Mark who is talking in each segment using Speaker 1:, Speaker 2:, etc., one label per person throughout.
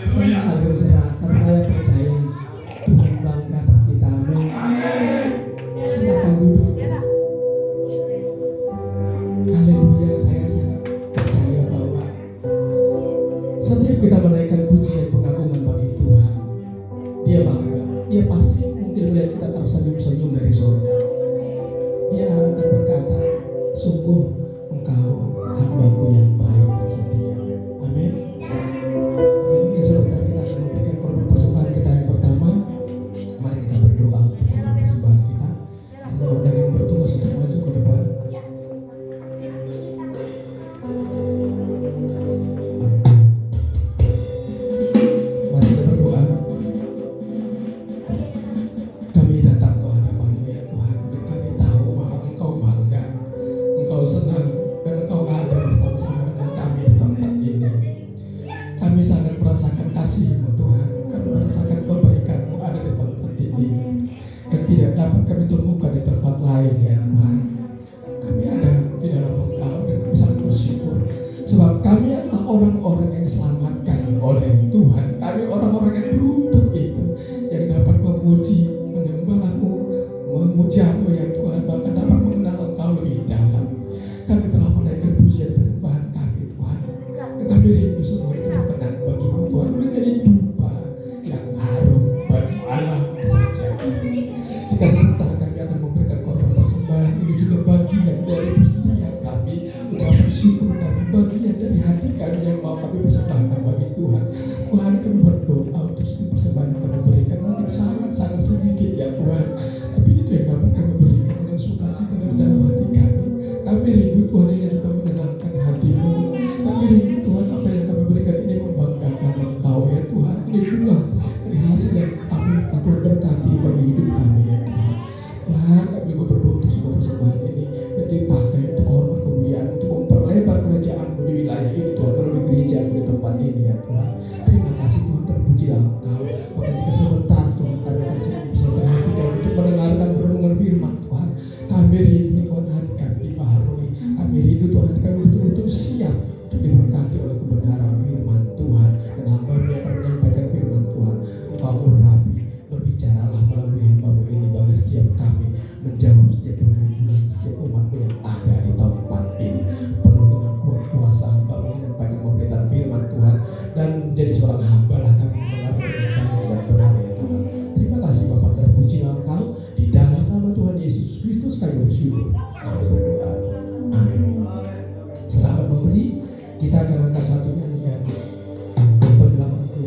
Speaker 1: Saya nggak berserah, tapi saya percaya Tuhan bangga atas kita. Amin. Silakan duduk. Haleluya, saya sangat percaya bahwa setiap kita menaikkan pujian pengagungan bagi Tuhan, Dia bangga. Dia pasti mungkin melihat kita tersenyum-senyum dari surga. Dia akan berkata, sungguh engkau hamba-Ku yang baik dan setia. Amin. Haleluya, sebentar kita akan memberikan korban persembahan kita yang pertama. Mari kita berdoa untuk korban persembahan kita. Saya undang yang bertugas untuk maju ke depan. Mari kita berdoa. Kami datang ke hadapan-Mu ya Tuhan, dan kami tahu bahwa Engkau bangga, Engkau senang, dan Engkau ada bersama dengan kami di tempat ini. Kami sangat merasakan kasih-Mu Tuhan, kami merasakan kebaikan-Mu ada di tempat ini, dan tidak dapat kami temukan di tempat lain ya Tuhan. Kami ada di dalam Engkau, dan kami sangat bersyukur, sebab kami adalah orang-orang yang diselamatkan oleh Tuhan. Kami orang-orang yang beruntung itu, yang dapat memuji, menyembah-Mu, memuja-Mu ya Tuhan, bahkan dapat mengenal Engkau lebih dalam. Kami telah menaikkan pujian penyembahan kami Tuhan, dan kami rindu semua itu berkenan bagi-Mu Tuhan, menjadi dupa yang harum bagi Allah Raja. Jika sebentar kami akan memberikan korban persembahan, ini juga bagian dari pujian kami, ucapan syukur kami, bagian dari hati kami yang mau kami persembahkan bagi Tuhan. Tuhan, kami berdoa untuk setiap persembahan yang kami berikan, mungkin sangat-sangat sedikit ya Tuhan, tapi itu yang dapat kami berikan dengan sukacita dari dalam hati kami. Kami rindu Tuhan ini juga menyenangkan hati-Mu. Kami rindu Tuhan apa yang kami berikan ini membanggakan Engkau ya Tuhan. Ini pula dari hasil yang kami Tuhan berkati bagi hidup kami ya Tuhan. Tuhan, kami juga berdoa untuk semua persembahan ini yang dipakai untuk hormat kemuliaan, untuk memperlebar kerajaan-Mu di wilayah ini Tuhan, melalui gereja di tempat ini ya Tuhan. Terima kasih Tuhan, terpujilah Engkau. Maka jika sebentar Tuhan kami akan bisa perhatikan untuk mendengarkan renungan firman Tuhan. Kami rindu Tuhan, hati kami dibaharui. Kami rindu Tuhan, hati kami betul-betul siap untuk diberkati oleh kebenaran firman Tuhan. Dan hamba-Mu yang akan menyampaikan firman Tuhan, Engkau Rabi, berbicaralah melalui hamba-Mu ini bagi setiap kami, menjawab setiap pergumulan setiap umat-Mu yang ada di tempat ini. Penuh dengan kuat kuasa hamba-Mu menyampaikan pemberitaan firman Tuhan, dan menjadi seorang hamba lah kami mendengar firman yang benar ya Tuhan. Terima kasih Bapa, terpujilah Engkau. Di dalam nama Tuhan Yesus Kristus kami bersyukur. Kami berdoa. Amin. Selamat memberi. Kita akan angkat satu nyanyian penyelamatku.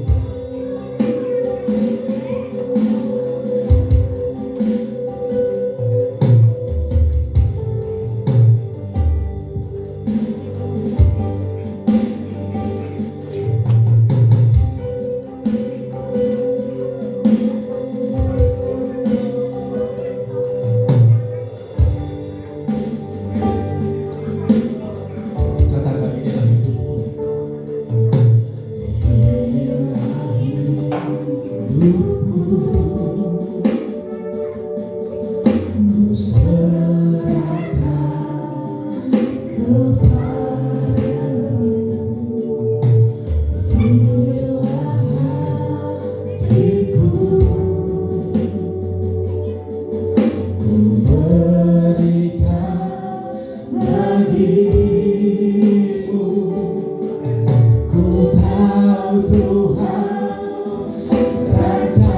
Speaker 1: Katakan, inilah hidupku. Inilah hidupku. Ku serahkan kepadamu. Inilah hatiku. Ku berikan bagimu. Ku tahu Tuhan, Raja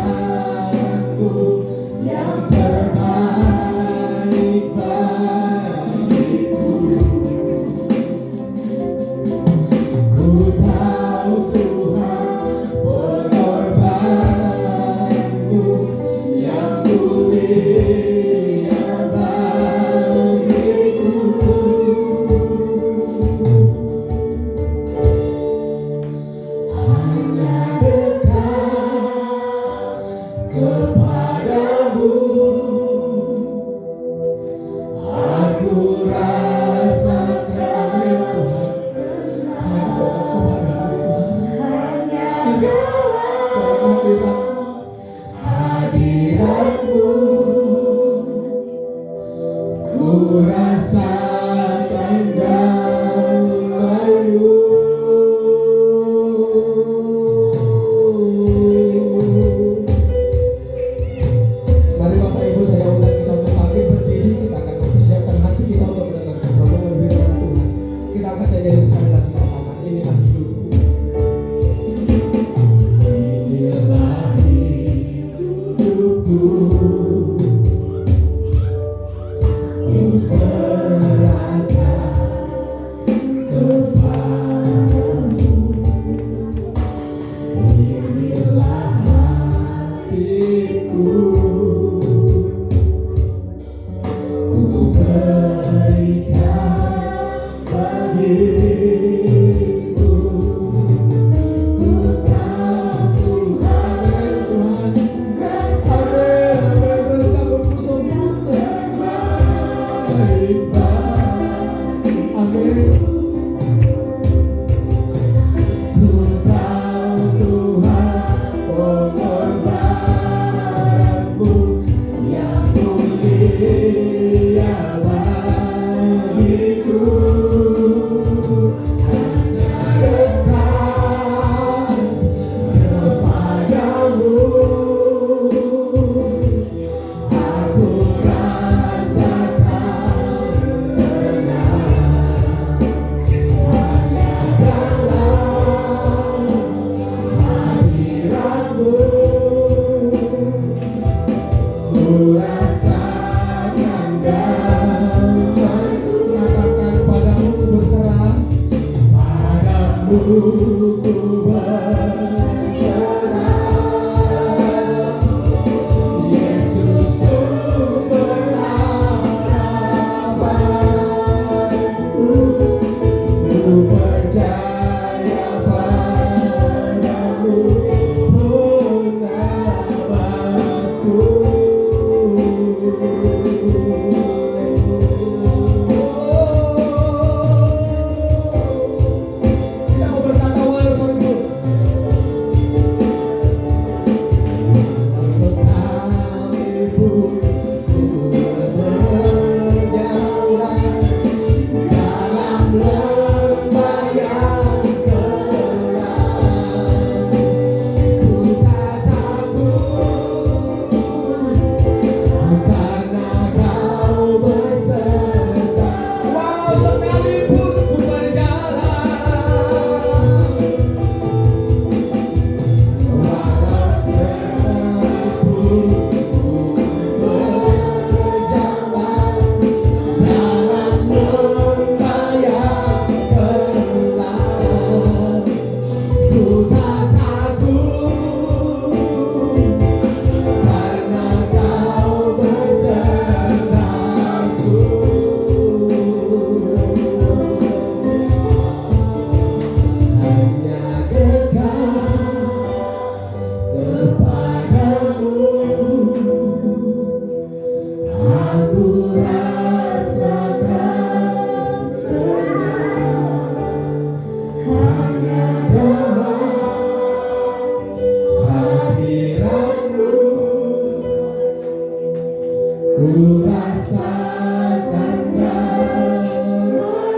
Speaker 1: rasakan hanya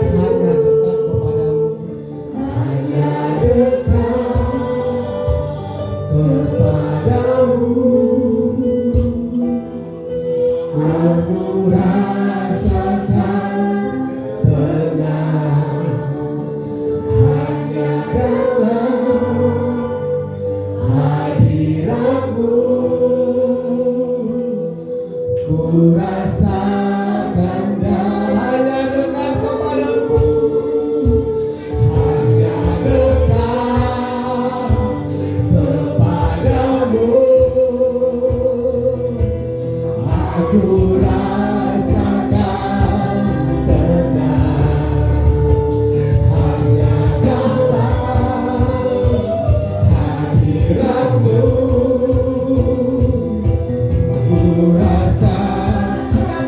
Speaker 1: dekat kepadamu, hanya dekat kepadamu. Aku rasakan tenang hanya dalam hadiratmu. Ku rasakan hanya dekat kepadamu, hanya dekat kepadamu. Aku rasakan tenang hanya dalam hadiratmu. Ku rasakan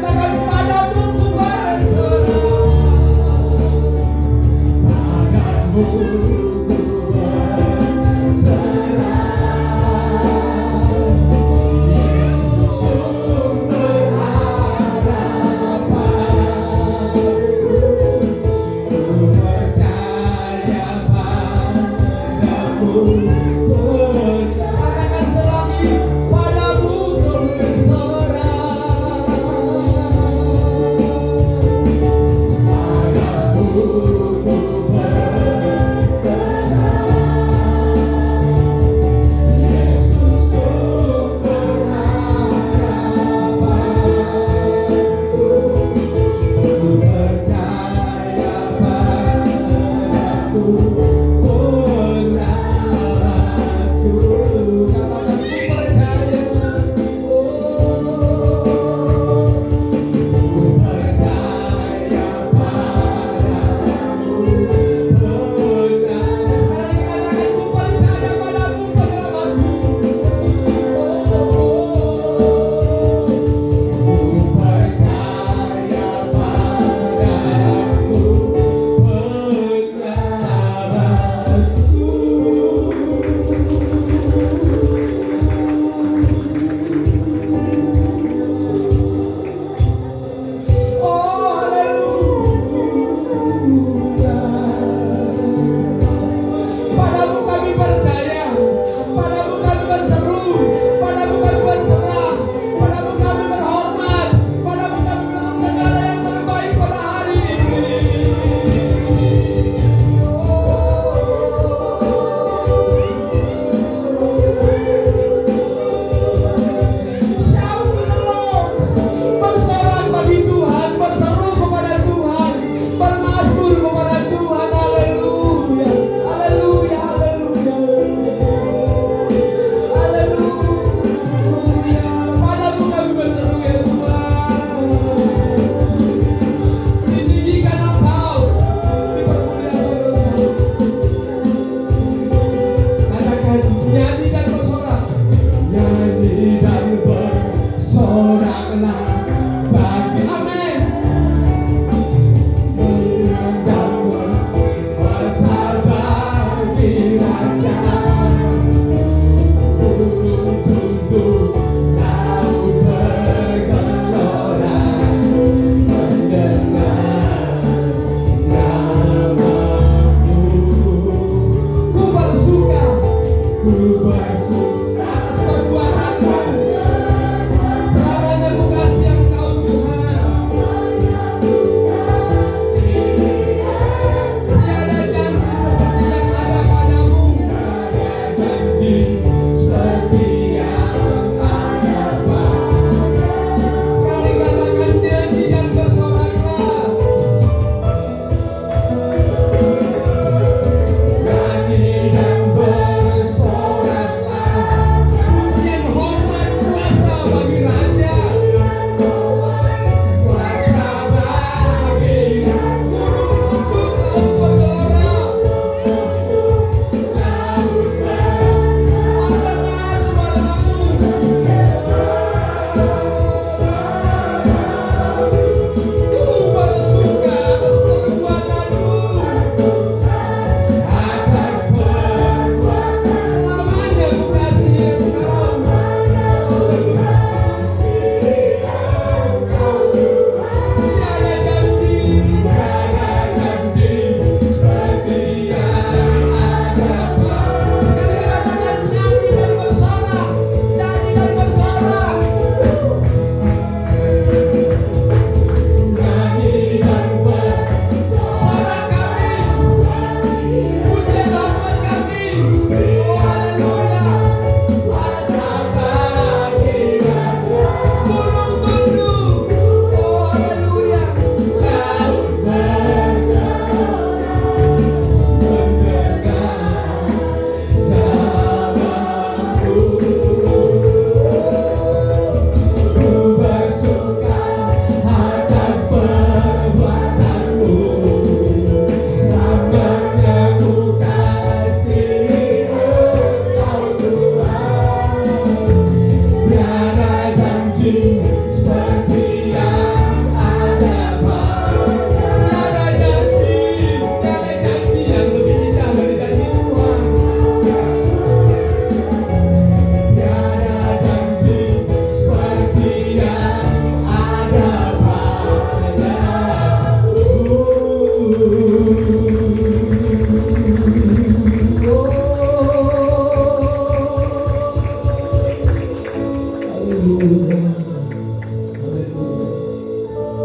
Speaker 1: Haleluya.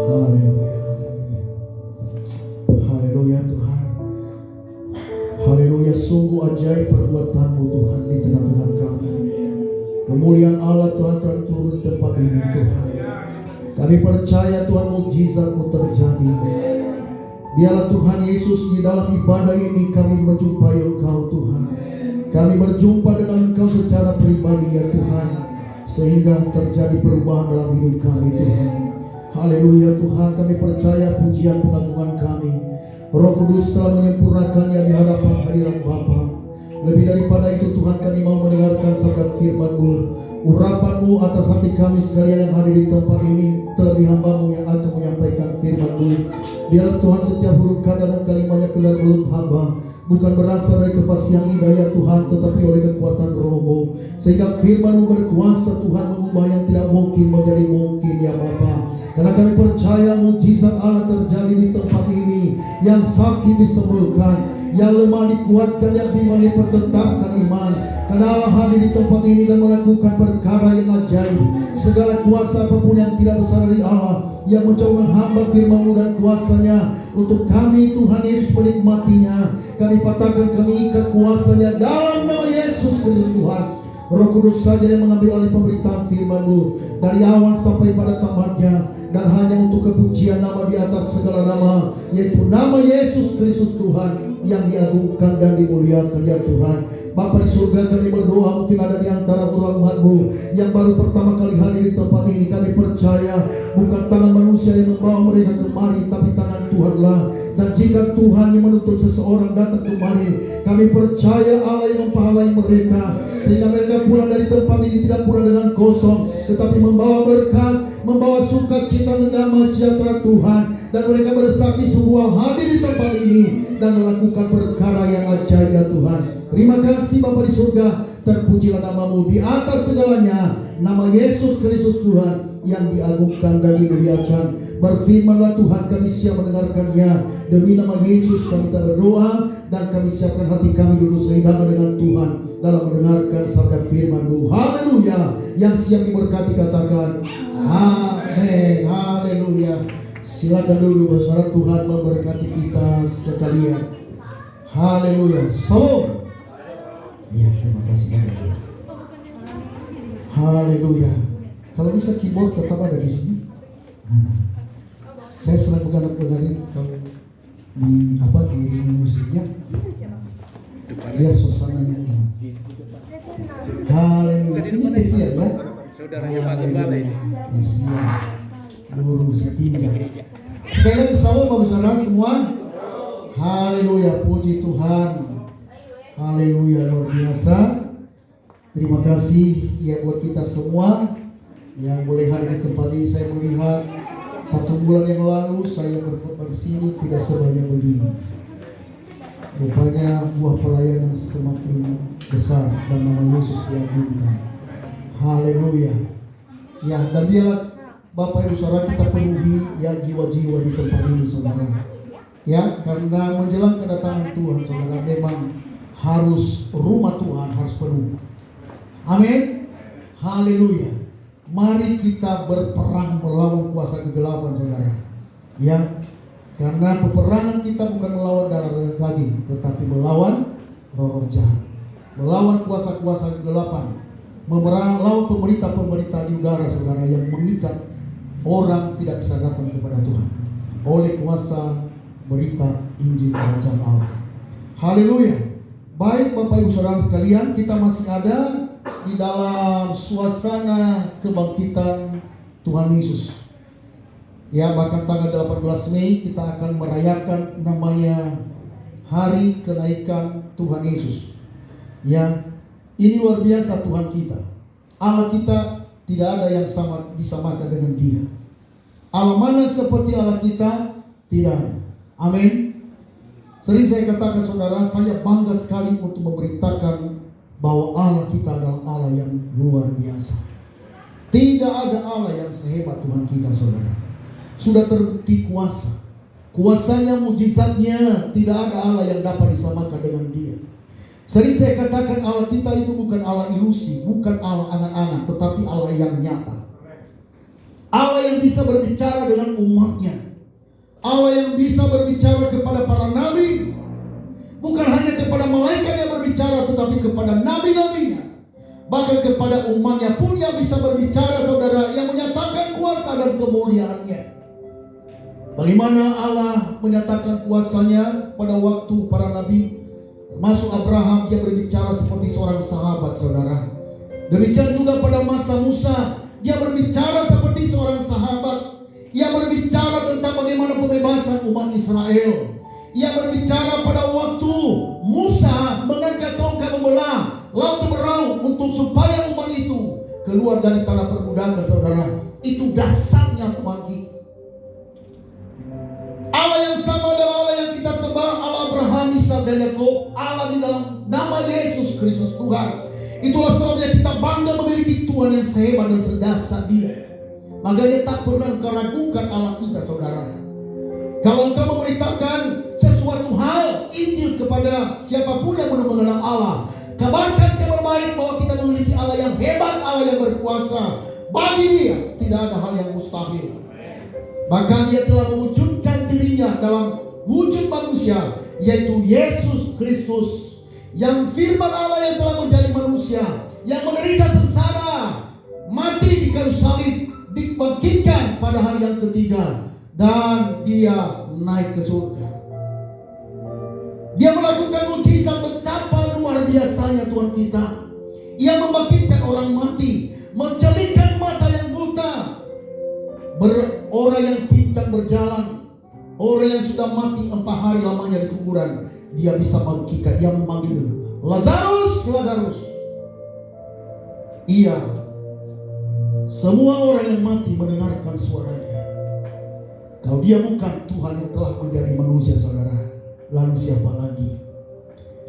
Speaker 1: Haleluya. Haleluya Tuhan. Haleluya, sungguh ajaib perbuatan-Mu Tuhan di tengah-tengah kami. Kemuliaan Allah Tuhan turun di tempat ini Tuhan. Kami percaya Tuhan mukjizat-Mu terjadi. Biarlah Tuhan Yesus di dalam ibadah ini kami menjumpai Engkau Tuhan. Kami berjumpa dengan Engkau secara pribadi ya Tuhan, sehingga terjadi perubahan dalam hidup kami Tuhan. Haleluya Tuhan, kami percaya pujian pengagungan kami Roh Kudus telah menyempurnakannya di hadapan hadirat Bapa. Lebih daripada itu Tuhan, kami mau mendengarkan sabda firman-Mu, urapan-Mu atas hati kami sekalian yang hadir di tempat ini. Terlebih hamba-Mu yang akan menyampaikan firman-Mu. Biarlah Tuhan setiap huruf kata dan kalimatnya keluar mulut hamba bukan berasal dari kefasihan lidah ya Tuhan, tetapi oleh kekuatan Roh-Mu, sehingga firman-Mu berkuasa Tuhan mengubah yang tidak mungkin menjadi mungkin ya Bapa. Karena kami percaya mukjizat Allah terjadi di tempat ini. Yang sakit disembuhkan, yang lemah dikuatkan, yang bimbang dipertetapkan iman. Karena Allah hadir di tempat ini dan melakukan perkara yang ajaib. Segala kuasa apapun yang tidak besar dari Allah, yang mencoba menghamba firman-Mu dan kuasanya untuk kami Tuhan Yesus menikmatinya, kami patahkan, kami ikat kuasanya dalam nama Yesus Kristus Tuhan. Roh Kudus saja yang mengambil alih pemberitaan firman-Mu dari awal sampai pada tamatnya, dan hanya untuk kepujian nama di atas segala nama, yaitu nama Yesus Kristus Tuhan yang diagungkan dan dimuliakan ya Tuhan. Bapa di surga, kami berdoa, mungkin ada di antara umat-Mu yang baru pertama kali hadir di tempat ini. Kami percaya bukan tangan manusia yang membawa mereka kemari, tapi tangan Tuhanlah. Dan jika Tuhan yang menuntut seseorang datang kemari, kami percaya Allah yang mempahalai mereka, sehingga mereka pulang dari tempat ini tidak pulang dengan kosong, tetapi membawa berkat, membawa sukacita dan damai sejahtera Tuhan. Dan mereka bersaksi semua hadir di tempat ini dan melakukan perkara yang ajaib ya Tuhan. Terima kasih Bapa di surga, terpujilah nama-Mu di atas segalanya. Nama Yesus Kristus Tuhan yang diagungkan dan dimuliakan. Berfirmanlah Tuhan, kami siap mendengarkannya. Demi nama Yesus kami tak berdoa, dan kami siapkan hati kami duduk seimbang dengan Tuhan dalam mendengarkan sabda firman-Mu. Haleluya. Yang siap diberkati katakan amin. Haleluya. Silakan dulu saudara, Tuhan memberkati kita sekalian. Haleluya. Salam. Ya, terima kasih banyak. Haleluya. Kalau bisa keyboard tetap ada di sini. Saya selalu mengganap-ganapin kalau di musiknya, biar suasananya ini. Haleluya. Ini Mesia ya. Saudaranya Pak Gembala. Mesia. Guru setinja. Sekali lagi salam Bapak Saudara semua. Haleluya, puji Tuhan. Haleluya, luar biasa. Terima kasih ya buat kita semua yang boleh hadir di tempat ini. Saya melihat 1 bulan yang lalu saya berkhotbah di sini tidak sebanyak begini. Rupanya buah pelayanan semakin besar dan nama Yesus diagungkan. Haleluya. Ya, dan biarlah Bapak Ibu Saudara kita penuhi ya jiwa-jiwa di tempat ini saudara. Ya, karena menjelang kedatangan Tuhan saudara, memang harus rumah Tuhan harus penuh. Amin. Haleluya. Mari kita berperang melawan kuasa kegelapan saudara. Ya, karena peperangan kita bukan melawan darah dan daging, tetapi melawan roh-roh jahat, melawan kuasa-kuasa kegelapan, melawan pemerintah-pemerintah di udara saudara yang mengikat orang tidak bisa datang kepada Tuhan oleh kuasa berita Injil Kerajaan Allah. Haleluya. Baik Bapak Ibu Saudara sekalian, kita masih ada di dalam suasana kebangkitan Tuhan Yesus. Ya, bahkan tanggal 18 Mei kita akan merayakan namanya Hari Kenaikan Tuhan Yesus. Ya, ini luar biasa Tuhan kita. Allah kita tidak ada yang sama disamakan dengan Dia. Allah mana seperti Allah kita? Tidak ada. Amin. Sering saya katakan saudara, saya bangga sekali untuk memberitakan bahwa Allah kita adalah Allah yang luar biasa. Tidak ada Allah yang sehebat Tuhan kita saudara. Sudah terbukti kuasanya, mujizatnya, tidak ada Allah yang dapat disamakan dengan Dia.
Speaker 2: Sering saya katakan Allah kita itu bukan Allah ilusi, bukan Allah angan-angan, tetapi Allah yang nyata. Allah yang bisa berbicara dengan umatnya. Allah yang bisa berbicara kepada para nabi. Bukan hanya kepada malaikat yang berbicara, tetapi kepada nabi-nabinya. Bahkan kepada umatnya pun yang bisa berbicara, saudara, yang menyatakan kuasa dan kemuliaannya. Bagaimana Allah menyatakan kuasanya pada waktu para nabi, termasuk Abraham, dia berbicara seperti seorang sahabat, saudara. Demikian juga pada masa Musa, dia berbicara seperti seorang sahabat. Ia berbicara tentang bagaimana pembebasan umat Israel. Ia berbicara pada waktu Musa mengangkat tongkat membelah laut Berau untuk supaya umat itu keluar dari tanah perbudakan, saudara. Itu dasarnya Tuhan kita. Allah yang sama adalah Allah yang kita sembah, Allah Abraham, Ishak dan Yakub, Allah di dalam nama Yesus Kristus Tuhan. Itulah sebabnya kita bangga memiliki Tuhan yang sehebat dan sedahsyat Dia. Makanya tak pernah engkau ragukan Allah kita, saudara. Kalau engkau memberitakan sesuatu hal Injil kepada siapapun yang belum mengenal Allah, kabarkan kabar baik bahwa kita memiliki Allah yang hebat, Allah yang berkuasa. Bagi Dia tidak ada hal yang mustahil. Bahkan Dia telah mewujudkan dirinya dalam wujud manusia, yaitu Yesus Kristus, yang firman Allah yang telah menjadi manusia, yang menderita sengsara, mati di kayu salib, dibangkitkan pada hari yang ketiga, dan Dia naik ke surga. Dia melakukan mukjizat betapa luar biasanya Tuhan kita. Ia membangkitkan orang mati, mencelitkan mata yang buta, orang yang pincang berjalan, orang yang sudah mati 4 hari lamanya di kuburan, Dia bisa bangkitkan. Dia memanggil Lazarus, Lazarus. Iya, semua orang yang mati mendengarkan suaranya. Kalau Dia bukan Tuhan yang telah menjadi manusia, saudara, lalu siapa lagi?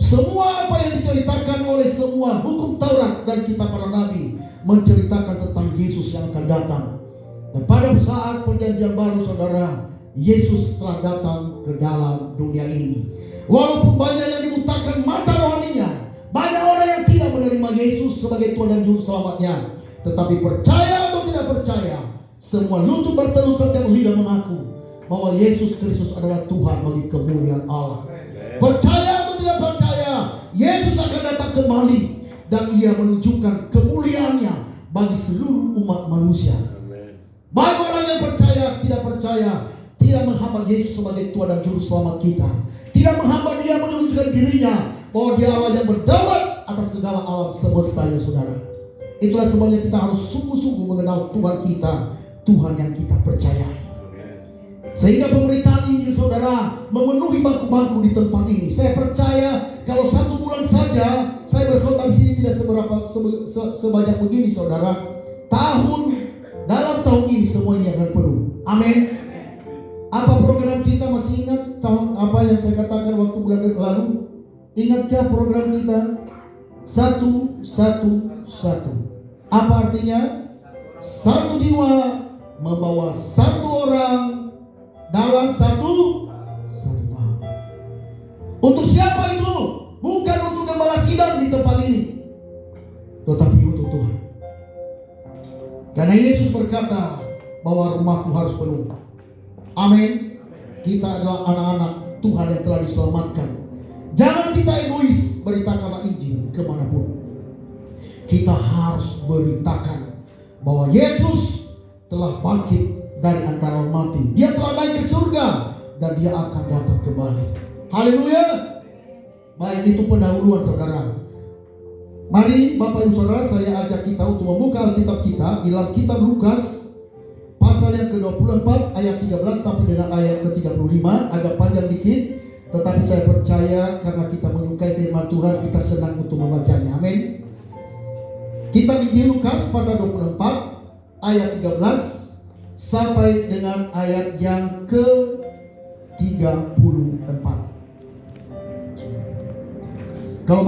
Speaker 2: Semua apa yang diceritakan oleh semua hukum Taurat dan kitab para nabi menceritakan tentang Yesus yang akan datang. Dan pada saat perjanjian baru, saudara, Yesus telah datang ke dalam dunia ini. Walaupun banyak yang dibutakan mata rohaninya, banyak orang yang tidak menerima Yesus sebagai Tuhan dan Juru Selamatnya, tetapi percaya atau tidak percaya, semua lutut bertelur, setiap lidah mengaku bahwa Yesus Kristus adalah Tuhan bagi kemuliaan Allah. Percaya atau tidak percaya, Yesus akan datang kembali dan Ia menunjukkan kemuliaannya bagi seluruh umat manusia. Baik orang yang percaya, tidak percaya, tidak menghambat Yesus sebagai Tuhan dan Juru Selamat kita. Tidak menghambat Dia menunjukkan dirinya bahwa Dia Allah yang berdaulat atas segala alam semesta, ya saudara. Itulah sebabnya kita harus sungguh-sungguh mengenal Tuhan kita, Tuhan yang kita percayai. Sehingga pemberitaan Injil, saudara, memenuhi bangku-bangku di tempat ini. Saya percaya kalau 1 bulan saja saya berkhotbah di sini tidak sebanyak begini, saudara. Dalam tahun ini semua ini akan penuh. Amin. Apa program kita, masih ingat tahun apa yang saya katakan waktu bulan lalu? Ingatkah program kita? 1-1-1. Apa artinya? 1 jiwa membawa 1 orang dalam satu tahun. Untuk siapa itu? Bukan untuk gembala sidang di tempat ini, tetapi untuk Tuhan. Karena Yesus berkata bahwa rumahku harus penuh. Amin. Kita adalah anak-anak Tuhan yang telah diselamatkan. Jangan kita egois, beritakanlah Injil kemanapun. Kita harus beritakan bahwa Yesus telah bangkit dari antara orang mati. Dia telah naik ke surga dan Dia akan datang kembali. Haleluya. Baik, itu pendahuluan, saudara. Mari Bapak Ibu Saudara, saya ajak kita untuk membuka Alkitab kita di dalam kitab Lukas pasal yang ke-24 ayat 13 sampai dengan ayat ke-35. Agak panjang dikit, tetapi saya percaya karena kita menyukai firman Tuhan, kita senang untuk membacanya. Amin. Kitab Injil Lukas pasal 24 ayat 13 sampai dengan ayat yang ke-34.